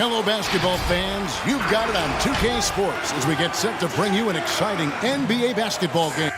Hello, basketball fans. You've got it on 2K Sports as we get set to bring you an exciting NBA basketball game.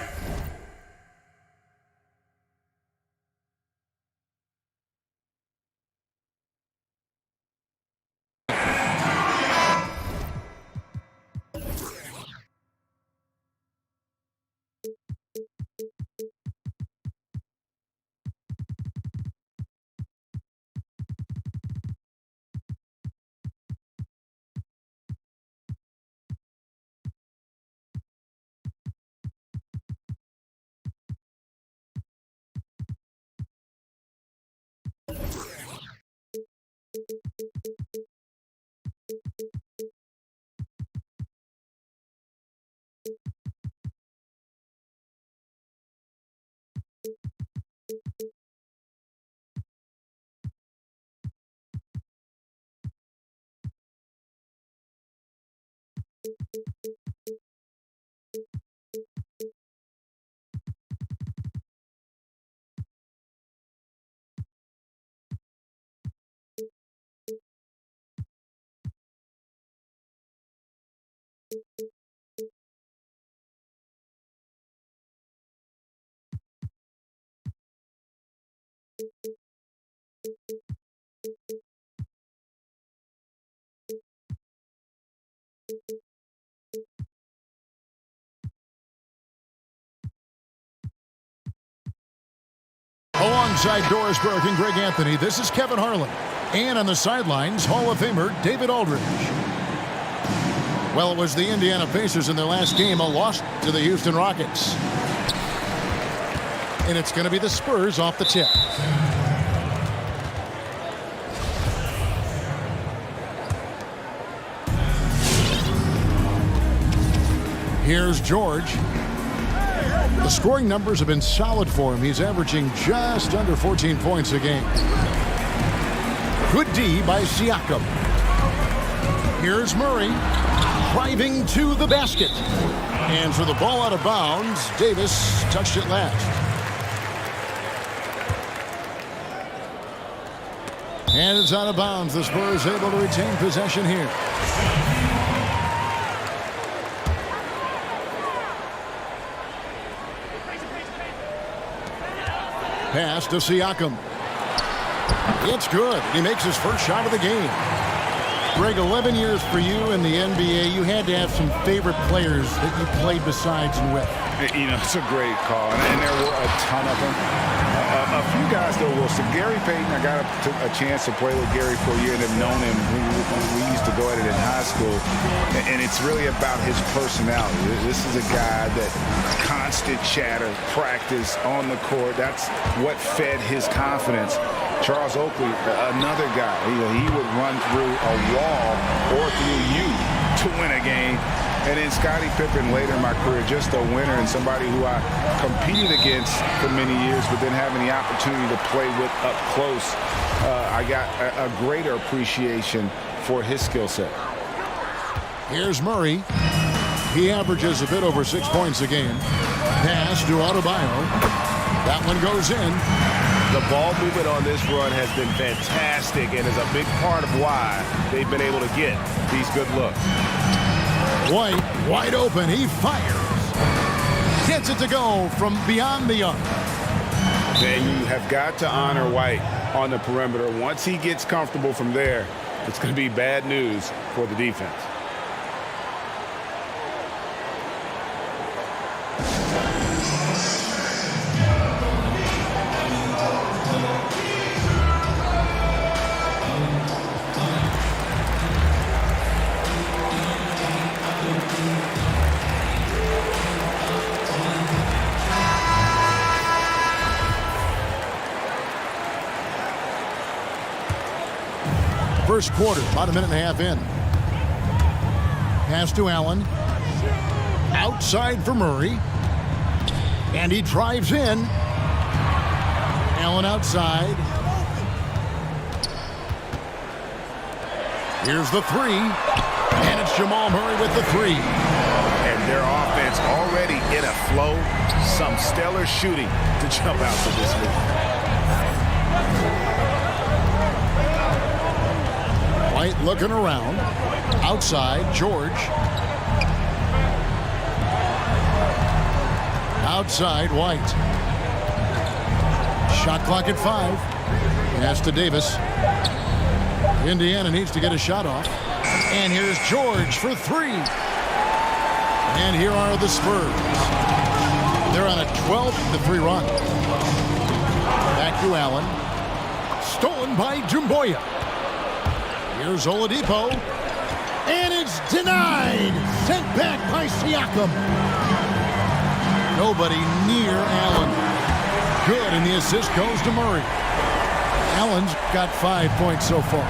Alongside Doris Burke and Greg Anthony, this is Kevin Harlan. And on the sidelines, Hall of Famer David Aldridge. Well, it was the Indiana Pacers in their last game, a loss to the Houston Rockets. And it's going to be the Spurs off the tip. Here's George. The scoring numbers have been solid for him. He's averaging just under 14 points a game. Good D by Siakam. Here's Murray driving to the basket. And for the ball out of bounds, Davis touched it last. And it's out of bounds. The Spurs able to retain possession here. Pass to Siakam. It's good. He makes his first shot of the game. Greg, 11 years for you in the NBA. You had to have some favorite players that you played besides and with. You know, it's a great call, and there were a ton of them. A few guys, though, Wilson. Gary Payton, I got a chance to play with Gary for a year and have known him. We used to go at it in high school, and it's really about his personality. This is a guy that constant chatter, practice on the court. That's what fed his confidence. Charles Oakley, another guy. He would run through a wall or through you to win a game. And then Scottie Pippen later in my career, just a winner and somebody who I competed against for many years, but then having the opportunity to play with up close, I got a greater appreciation for his skill set. Here's Murray. He averages a bit over 6 points a game. Pass to Adebayo. That one goes in. The ball movement on this run has been fantastic and is a big part of why they've been able to get these good looks. White, wide open, he fires. Gets it to go from beyond the arc. And you have got to honor White on the perimeter. Once he gets comfortable from there, it's going to be bad news for the defense. First quarter, about a minute and a half in. Pass to Allen. Outside for Murray. And he drives in. Allen outside. Here's the three. And it's Jamal Murray with the three. And their offense already in a flow. Some stellar shooting to jump out to this league. White looking around. Outside, George. Outside, White. Shot clock at 5. Pass to Davis. Indiana needs to get a shot off. And here's George for 3. And here are the Spurs. They're on a 12-3 run. Back to Allen. Stolen by Dumboya. Here's Oladipo. And it's denied. Sent back by Siakam. Nobody near Allen. Good, and the assist goes to Murray. Allen's got 5 points so far.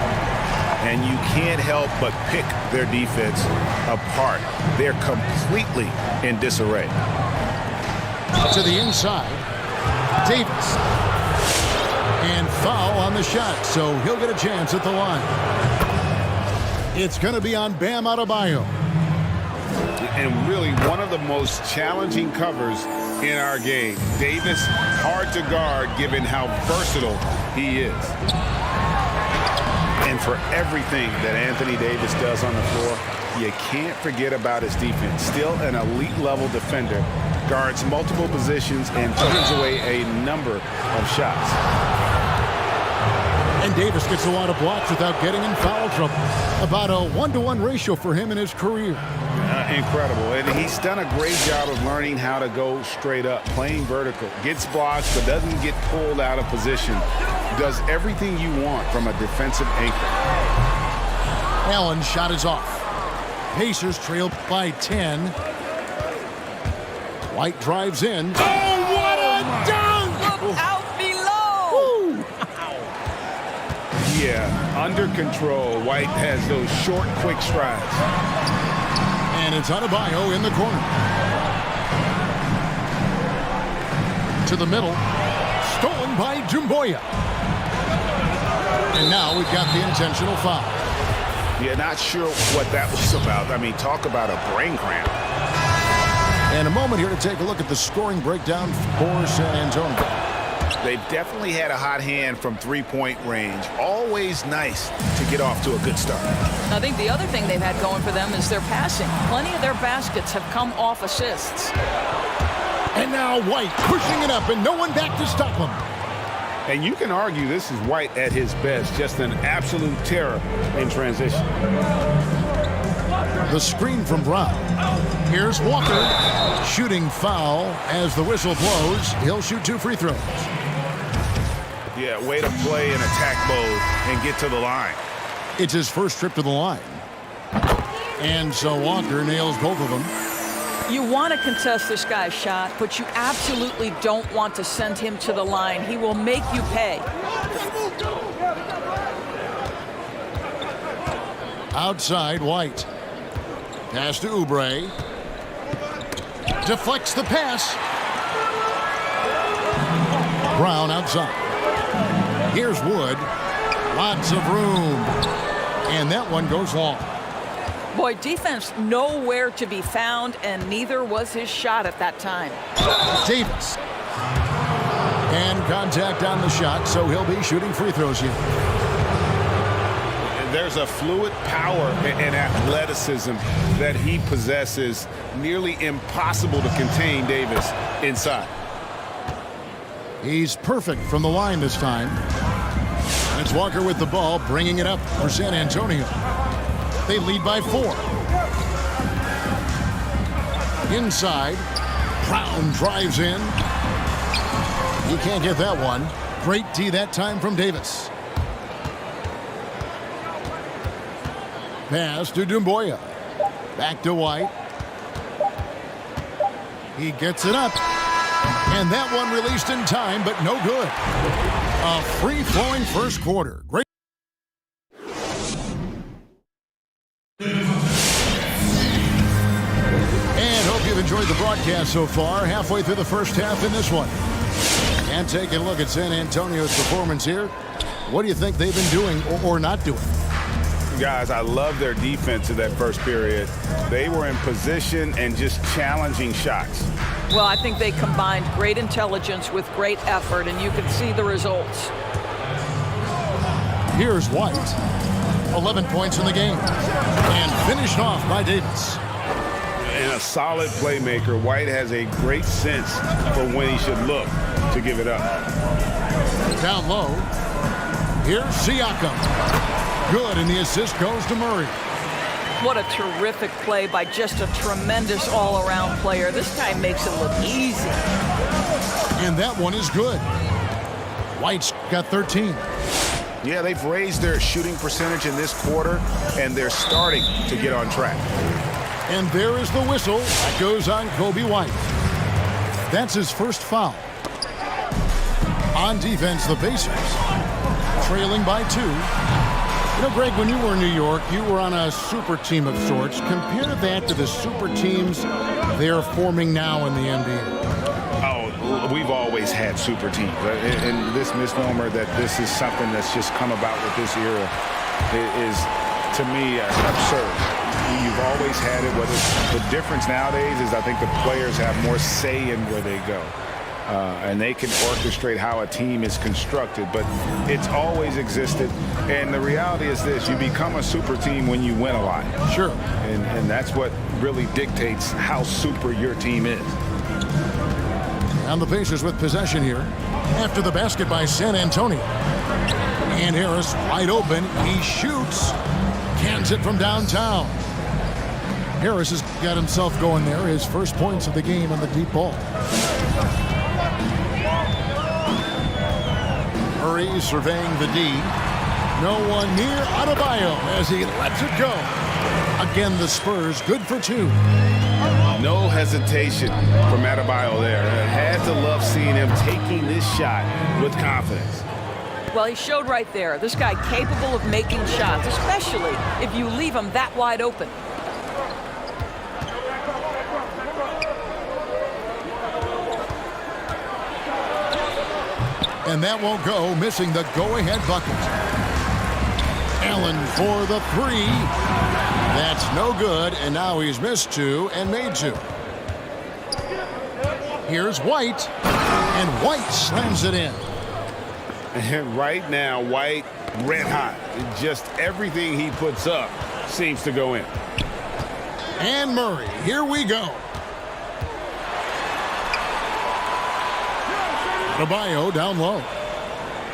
And you can't help but pick their defense apart. They're completely in disarray. To the inside. Davis. And foul on the shot, so he'll get a chance at the line. It's going to be on Bam Adebayo. And really one of the most challenging covers in our game. Davis, hard to guard given how versatile he is. And for everything that Anthony Davis does on the floor, you can't forget about his defense. Still an elite level defender, guards multiple positions and turns away a number of shots. And Davis gets a lot of blocks without getting in foul trouble. About a 1-to-1 ratio for him in his career. Incredible. And he's done a great job of learning how to go straight up, playing vertical. Gets blocks, but doesn't get pulled out of position. Does everything you want from a defensive anchor. Allen's shot is off. Pacers trail by 10. White drives in. Oh, what a dunk! Look out below! Woo. Yeah, under control. White has those short, quick strides. And it's Adebayo in the corner. To the middle. Stolen by Dumboya. And now we've got the intentional foul. Yeah, not sure what that was about. I mean, talk about a brain cramp. And a moment here to take a look at the scoring breakdown for San Antonio. They've definitely had a hot hand from three-point range. Always nice to get off to a good start. I think the other thing they've had going for them is their passing. Plenty of their baskets have come off assists. And now White pushing it up and no one back to stop him. And you can argue this is White at his best, just an absolute terror in transition. The screen from Brown. Here's Walker. Shooting foul as the whistle blows. He'll shoot 2 free throws. Yeah, way to play in attack mode and get to the line. It's his first trip to the line. And so Walker nails both of them. You want to contest this guy's shot, but you absolutely don't want to send him to the line. He will make you pay. Outside, White. Pass to Oubre. Deflects the pass. Brown outside. Here's Wood. Lots of room. And that one goes long. Boy, defense nowhere to be found, and neither was his shot at that time. Davis. And contact on the shot, so he'll be shooting free throws here. There's a fluid power and athleticism that he possesses. Nearly impossible to contain Davis inside. He's perfect from the line this time. And it's Walker with the ball, bringing it up for San Antonio. They lead by 4. Inside. Brown drives in. He can't get that one. Great D that time from Davis. Pass to Dumboya. Back to White. He gets it up. And that one released in time, but no good. A free-flowing first quarter. Great. And hope you've enjoyed the broadcast so far. Halfway through the first half in this one. And taking a look at San Antonio's performance here. What do you think they've been doing or not doing? Guys, I love their defense in that first period. They were in position and just challenging shots. Well, I think they combined great intelligence with great effort, and you can see the results. Here's White. 11 points in the game. And finished off by Davis. And a solid playmaker. White has a great sense for when he should look to give it up. Down low. Here's Siakam. Good, and the assist goes to Murray. What a terrific play by just a tremendous all-around player. This guy makes it look easy. And that one is good. White's got 13. Yeah, they've raised their shooting percentage in this quarter, and they're starting to get on track. And there is the whistle that goes on Kobe White. That's his first foul. On defense, the Pacers trailing by 2. You know, Greg, when you were in New York, you were on a super team of sorts. Compare that to the super teams they're forming now in the NBA. Oh, we've always had super teams. And this misnomer that this is something that's just come about with this era is, to me, absurd. You've always had it. The difference nowadays is I think the players have more say in where they go. And they can orchestrate how a team is constructed, but it's always existed. And the reality is this: you become a super team when you win a lot. Sure. And that's what really dictates how super your team is. And the Pacers with possession here after the basket by San Antonio. And Harris wide open. He shoots. Cans it from downtown. Harris has got himself going there. His first points of the game on the deep ball. Murray surveying the D. No one near Adebayo as he lets it go. Again, the Spurs good for 2. No hesitation from Adebayo there. I had to love seeing him taking this shot with confidence. Well, he showed right there. This guy capable of making shots, especially if you leave him that wide open. And that won't go, missing the go-ahead bucket. Allen for the 3. That's no good, and now he's missed 2 and made 2. Here's White, and White slams it in. And right now, White red hot. Just everything he puts up seems to go in. And Murray, here we go. Adebayo down low.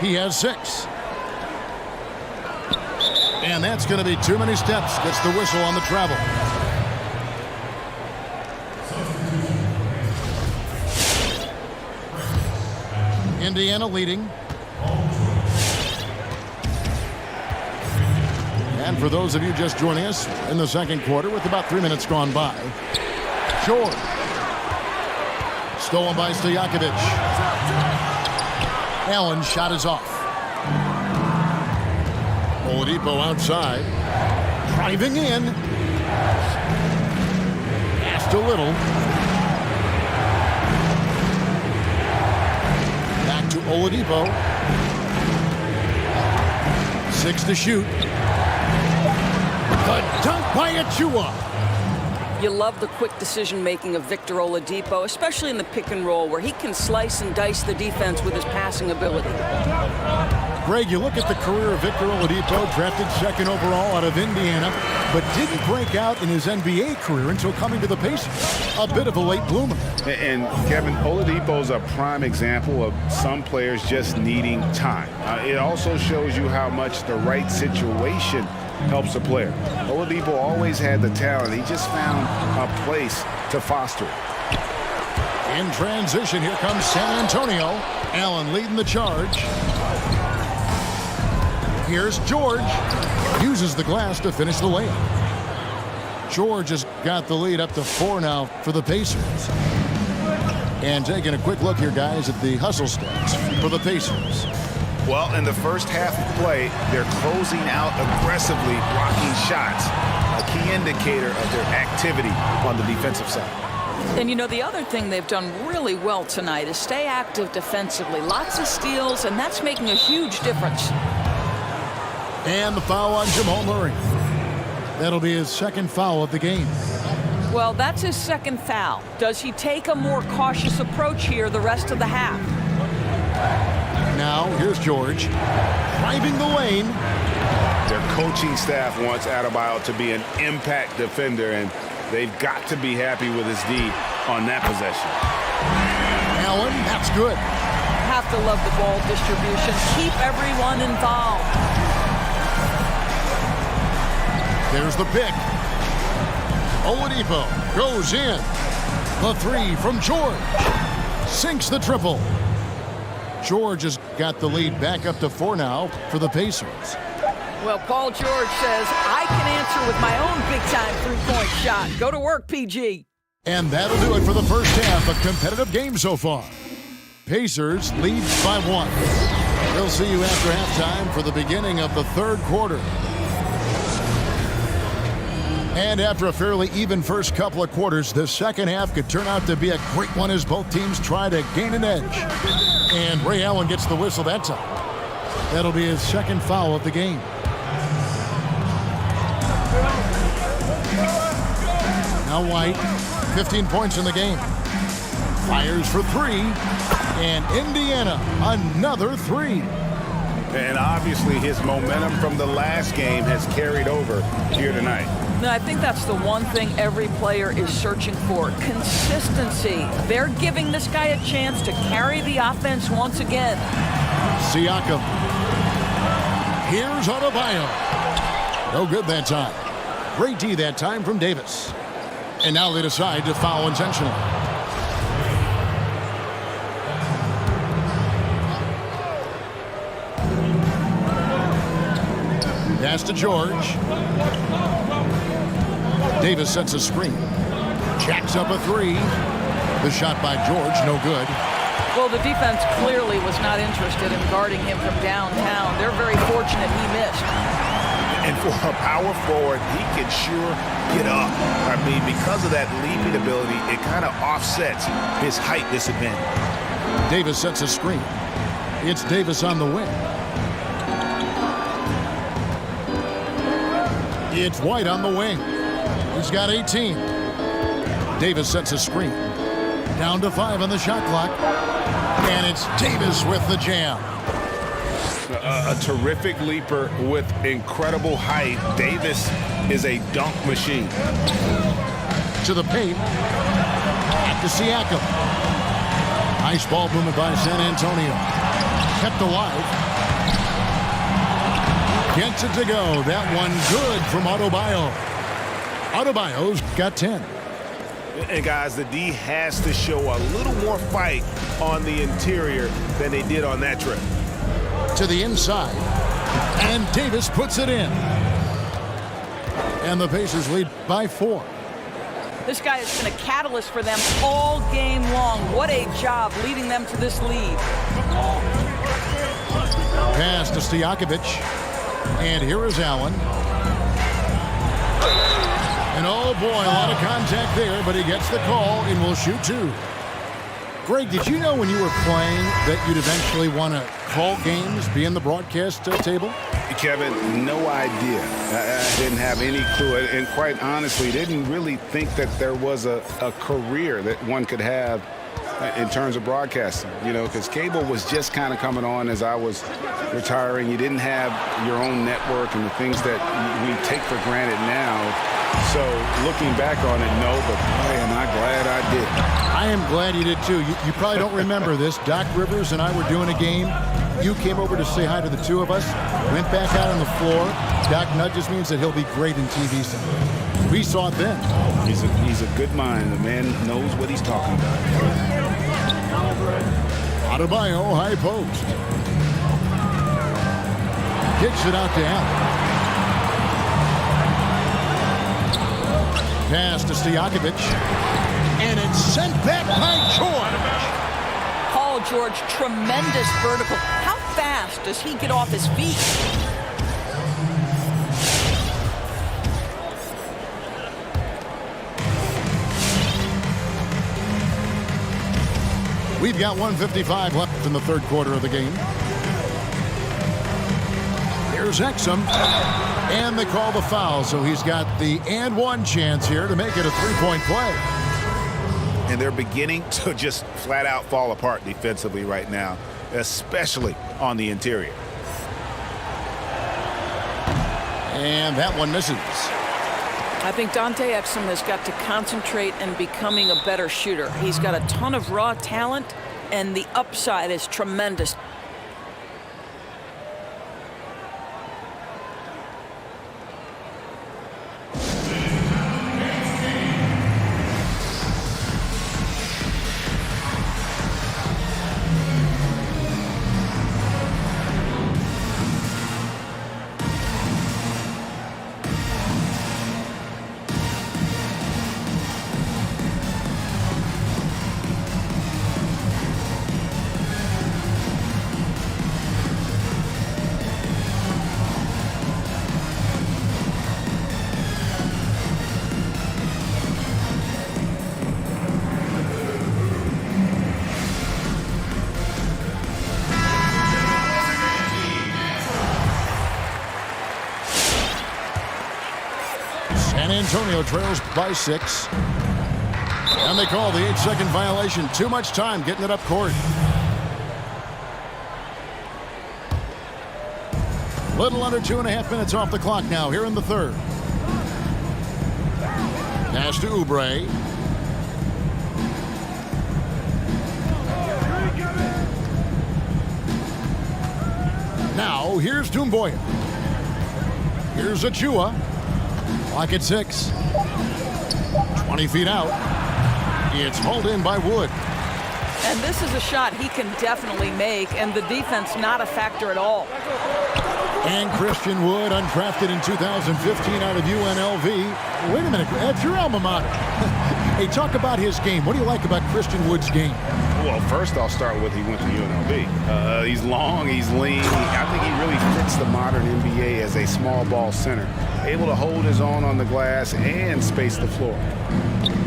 He has 6. And that's going to be too many steps. Gets the whistle on the travel. Indiana leading. And for those of you just joining us in the second quarter with about 3 minutes gone by, George. Stolen by Stojakovic. Allen's shot is off. Oladipo outside. Driving in. Passed a little. Back to Oladipo. 6 to shoot. The dunk by Achua. You love the quick decision-making of Victor Oladipo, especially in the pick and roll, where he can slice and dice the defense with his passing ability. Greg, you look at the career of Victor Oladipo, drafted 2nd overall out of Indiana, but didn't break out in his NBA career until coming to the Pacers. A bit of a late bloomer. And Kevin, Oladipo's a prime example of some players just needing time. It also shows you how much the right situation helps a player. Oladipo always had the talent. He just found a place to foster it. In transition, here comes San Antonio. Allen leading the charge. Here's George. Uses the glass to finish the layup. George has got the lead up to 4 now for the Pacers. And taking a quick look here, guys, at the hustle stats for the Pacers. Well, in the first half of play, they're closing out aggressively, blocking shots, a key indicator of their activity on the defensive side. And, you know, the other thing they've done really well tonight is stay active defensively. Lots of steals, and that's making a huge difference. And the foul on Jamal Murray. That'll be his 2nd foul of the game. Well, that's his 2nd foul. Does he take a more cautious approach here the rest of the half? Now, here's George. Driving the lane. Their coaching staff wants Adebayo to be an impact defender, and they've got to be happy with his D on that possession. Allen, that's good. Have to love the ball distribution. Keep everyone involved. There's the pick. Oladipo goes in. The three from George. Sinks the triple. George has got the lead back up to 4 now for the Pacers. Well, Paul George says, I can answer with my own big-time three-point shot. Go to work, PG. And that'll do it for the first half. A competitive game so far. Pacers lead by 1. We'll see you after halftime for the beginning of the third quarter. And after a fairly even first couple of quarters, the second half could turn out to be a great one as both teams try to gain an edge. And Ray Allen gets the whistle that time. That'll be his second foul of the game. Now White, 15 points in the game. Fires for 3. And Indiana, another 3. And obviously his momentum from the last game has carried over here tonight. No, I think that's the one thing every player is searching for, consistency. They're giving this guy a chance to carry the offense once again. Siakam. Here's Adebayo. No good that time. Great D that time from Davis. And now they decide to foul intentionally. Pass to George. Davis sets a screen. Jacks up a 3. The shot by George, no good. Well, the defense clearly was not interested in guarding him from downtown. They're very fortunate he missed. And for a power forward, he can sure get up. I mean, because of that leaping ability, it kind of offsets his height disadvantage. Davis sets a screen. It's Davis on the wing. It's White on the wing. He's got 18. Davis sets a screen. Down to 5 on the shot clock. And it's Davis with the jam. A terrific leaper with incredible height. Davis is a dunk machine. To the paint. Back to Siakam. Nice ball movement by San Antonio. Kept alive. Gets it to go. That one good from Adebayo. Adebayo's got 10. And guys, the D has to show a little more fight on the interior than they did on that trip. To the inside. And Davis puts it in. And the Pacers lead by 4. This guy has been a catalyst for them all game long. What a job leading them to this lead. Pass to Stojakovic. And here is Allen. And oh boy, a lot of contact there, but he gets the call and will shoot 2. Greg, did you know when you were playing that you'd eventually want to call games, be in the broadcast table? Kevin, no idea. I didn't have any clue. And quite honestly, didn't really think that there was a career that one could have in terms of broadcasting, you know, because cable was just kind of coming on as I was retiring. You didn't have your own network and the things that we take for granted now. So looking back on it, no, but boy, am I glad I did. I am glad you did too. You probably don't remember this. Doc Rivers and I were doing a game. You came over to say hi to the two of us, went back out on the floor. Doc nudges me and said he'll be great in TV someday. We saw it then. He's a good mind. The man knows what he's talking about. Adebayo, high post. Kicks it out to Allen. Pass to Stojakovic. And it's sent back by George. Paul George, tremendous vertical. How fast does he get off his feet? We've got 1:55 left in the third quarter of the game. Here's Exum. And they call the foul, so he's got the and one chance here to make it a three-point play. And they're beginning to just flat out fall apart defensively right now, especially on the interior. And that one misses. I think Dante Exum has got to concentrate and becoming a better shooter. He's got a ton of raw talent, and the upside is tremendous. San Antonio trails by 6. And they call the 8-second violation. Too much time getting it up court. Little under 2.5 minutes off the clock now here in the third. Pass to Oubre. Now here's Doumbouya. Here's Achua. Clock at 6. 20 feet out. It's hauled in by Wood. And this is a shot he can definitely make, and the defense not a factor at all. And Christian Wood, undrafted in 2015 out of UNLV. Wait a minute, that's your alma mater. Hey, talk about his game. What do you like about Christian Wood's game? Well, first I'll start with he went to UNLV. He's long, he's lean. I think he really fits the modern NBA as a small ball center. Able to hold his own on the glass and space the floor.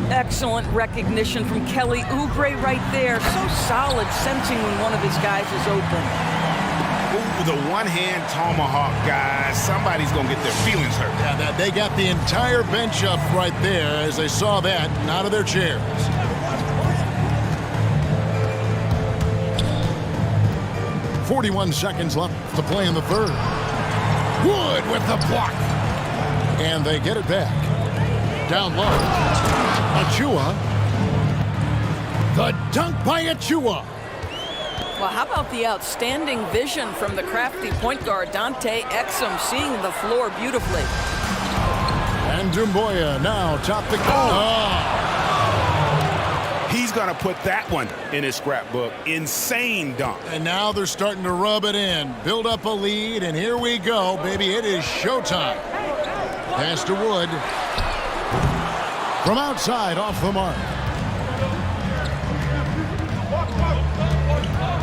Excellent recognition from Kelly Oubre right there. So solid, sensing when one of his guys is open. Ooh, the one-hand tomahawk, guys. Somebody's going to get their feelings hurt. Yeah, they got the entire bench up right there as they saw that and out of their chairs. .41 seconds left to play in the third. Wood with the block. And they get it back. Down low. Achua. The dunk by Achua. Well, how about the outstanding vision from the crafty point guard, Dante Exum, seeing the floor beautifully. And Doumbouya now top the goal. He's going to put that one in his scrapbook. Insane dunk. And now they're starting to rub it in. Build up a lead, and here we go, baby. It is showtime. Pass to Wood. From outside, off the mark.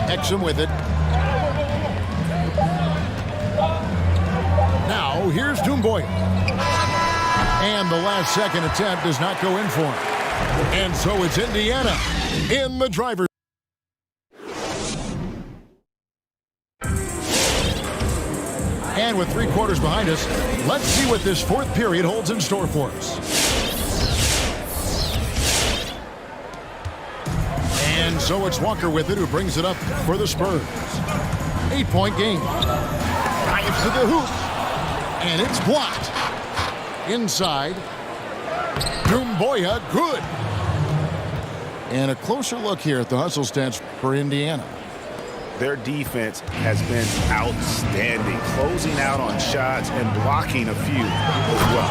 Exum with it. Now, here's Doumbouya. And the last second attempt does not go in for him. And so it's Indiana in the driver's. And with 3 quarters behind us, let's see what this fourth period holds in store for us. And so it's Walker with it, who brings it up for the Spurs. 8-point game. Drives to the hoop. And it's blocked. Inside. Doumbouya, good. And a closer look here at the hustle stats for Indiana. Their defense has been outstanding, closing out on shots and blocking a few as well.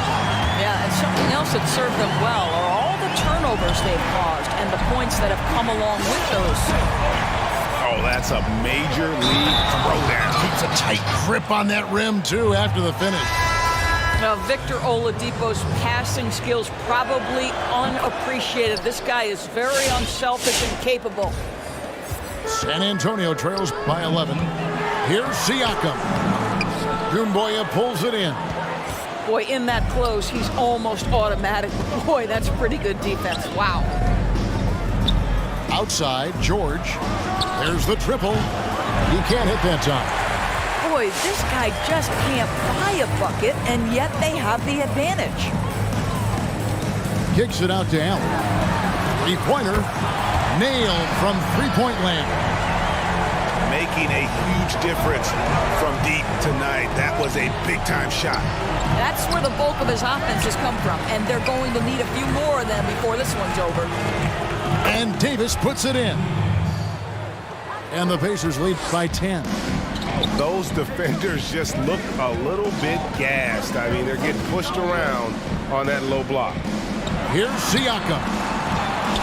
Yeah, and something else that served them well are all the turnovers they've caused and the points that have come along with those. Oh, that's a major league throwdown. Keeps a tight grip on that rim, too, after the finish. Now, Victor Oladipo's passing skills probably unappreciated. This guy is very unselfish and capable. San Antonio trails by 11. Here's Siakam. Doumbouya pulls it in. Boy, in that close, he's almost automatic. Boy, that's pretty good defense. Wow. Outside, George. There's the triple. He can't hit that time. Boy, this guy just can't buy a bucket, and yet they have the advantage. Kicks it out to Allen. Three-pointer. Nailed from three-point land. making a huge difference from deep tonight. That was a big-time shot. That's where the bulk of his offense has come from, and they're going to need a few more of them before this one's over. And Davis puts it in. And the Pacers lead by 10. Those defenders just look a little bit gassed. I mean, they're getting pushed around on that low block. Here's Siakam.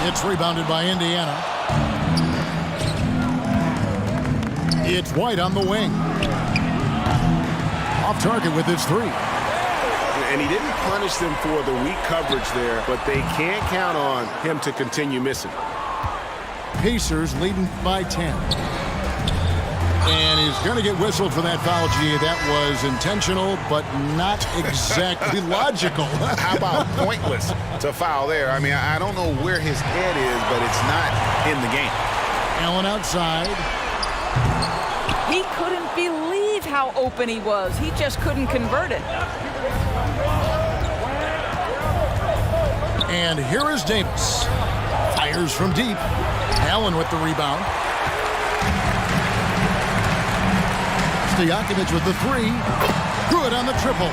It's rebounded by Indiana. It's White on the wing. Off target with his three. And he didn't punish them for the weak coverage there, but they can't count on him to continue missing. Pacers leading by 10. And he's going to get whistled for that foul, G. That was intentional, but not exactly logical. How about pointless to foul there? I mean, I don't know where his head is, but it's not in the game. Allen outside. He couldn't believe how open he was. He just couldn't convert it. And here is Davis. Fires from deep. Allen with the rebound. Stojakovic with the three. Good on the triple.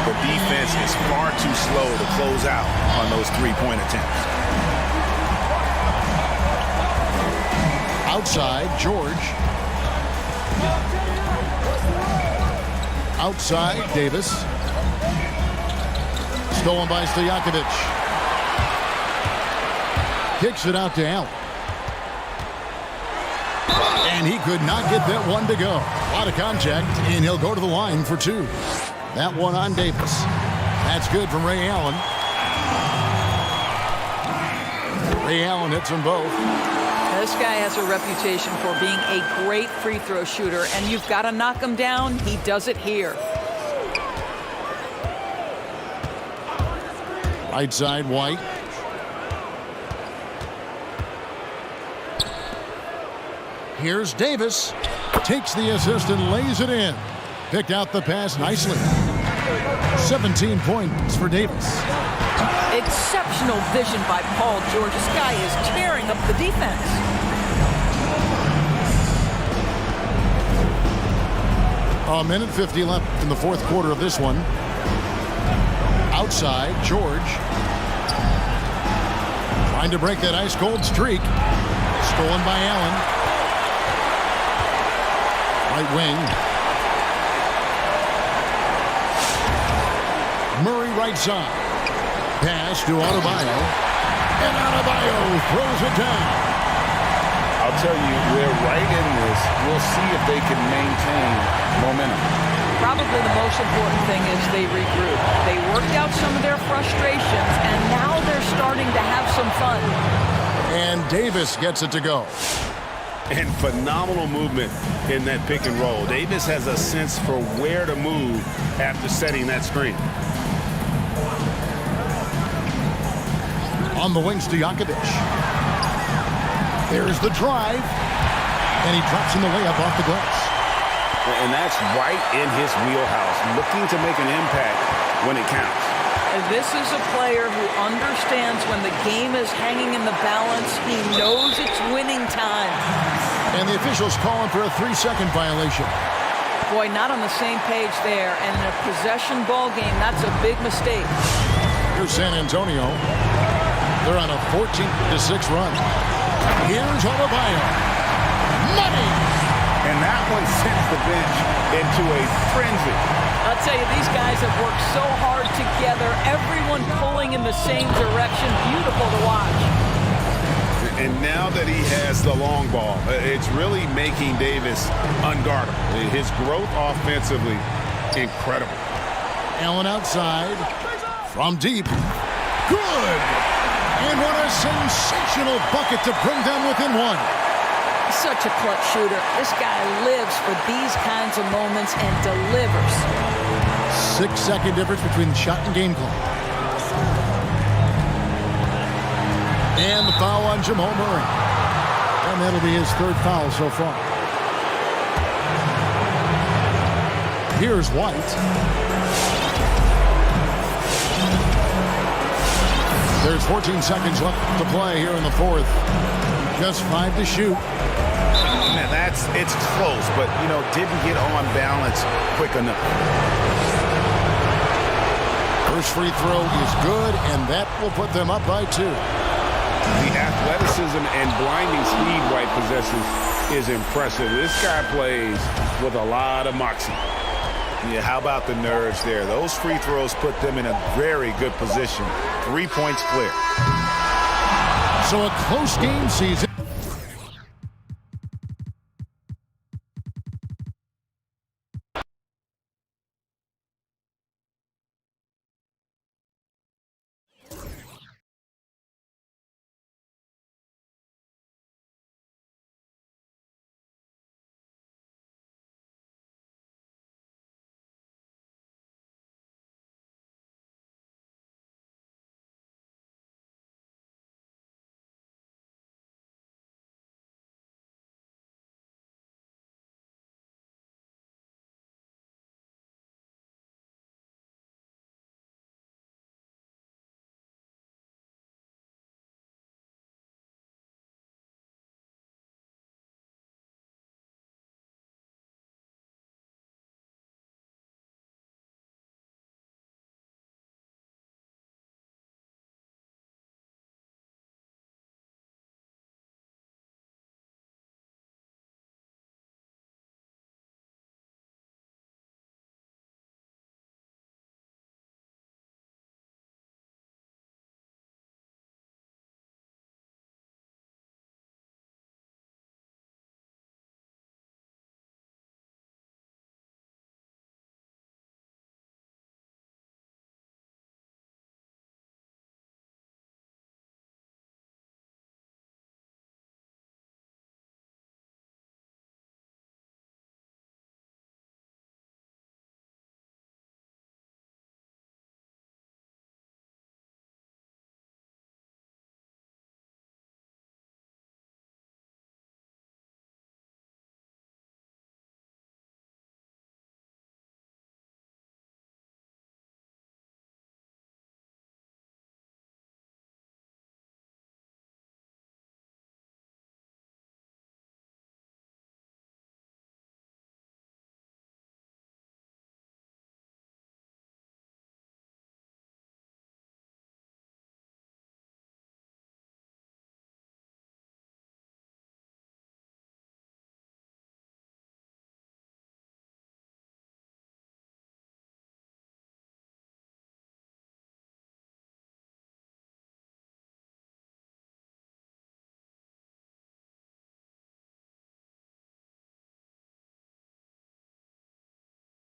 The defense is far too slow to close out on those three-point attempts. Outside, George. Outside, Davis. Stolen by Stojakovic. Kicks it out to Allen. And he could not get that one to go. A lot of contact, and he'll go to the line for two. That one on Davis. That's good from Ray Allen. Ray Allen hits them both. This guy has a reputation for being a great free throw shooter, and you've got to knock him down. He does it here. Right side, White. Here's Davis. Takes the assist and lays it in. Picked out the pass nicely. 17 points for Davis. Exceptional vision by Paul George. This guy is tearing up the defense. A minute 50 left in the fourth quarter of this one. Outside, George. Trying to break that ice-cold streak. Stolen by Allen. Right wing. Murray right side. Pass to Adebayo. And Adebayo throws it down. I'll tell you, we're right in this. We'll see if they can maintain momentum. Probably the most important thing is they regroup. They worked out some of their frustrations, and now they're starting to have some fun. And Davis gets it to go. And phenomenal movement in that pick and roll. Davis has a sense for where to move after setting that screen. On the wings, Stojakovic. There's the drive. And he drops in the layup off the glass. And that's right in his wheelhouse, looking to make an impact when it counts. This is a player who understands when the game is hanging in the balance. He knows it's winning time. And the officials calling for a 3-second violation. Boy, not on the same page there. And in a possession ball game, that's a big mistake. Here's San Antonio. They're on a 14-6 run. Here's Adebayo. Money! And that one sends the bench into a frenzy. I'll tell you, these guys have worked so hard together. Everyone pulling in the same direction. Beautiful to watch. And now that he has the long ball, it's really making Davis unguardable. His growth offensively, incredible. Allen outside. From deep. Good! And what a sensational bucket to bring them within one. Such a clutch shooter. This guy lives for these kinds of moments and delivers. 6-second difference between shot and game clock. And the foul on Jamal Murray. And that'll be his third foul so far. Here's White. There's 14 seconds left to play here in the fourth. Just 5 to shoot. Man, it's close, but, you know, didn't get on balance quick enough. First free throw is good, and that will put them up by 2. The athleticism and blinding speed White possesses is impressive. This guy plays with a lot of moxie. Yeah, how about the nerves there? Those free throws put them in a very good position. 3 points clear. So a close game season.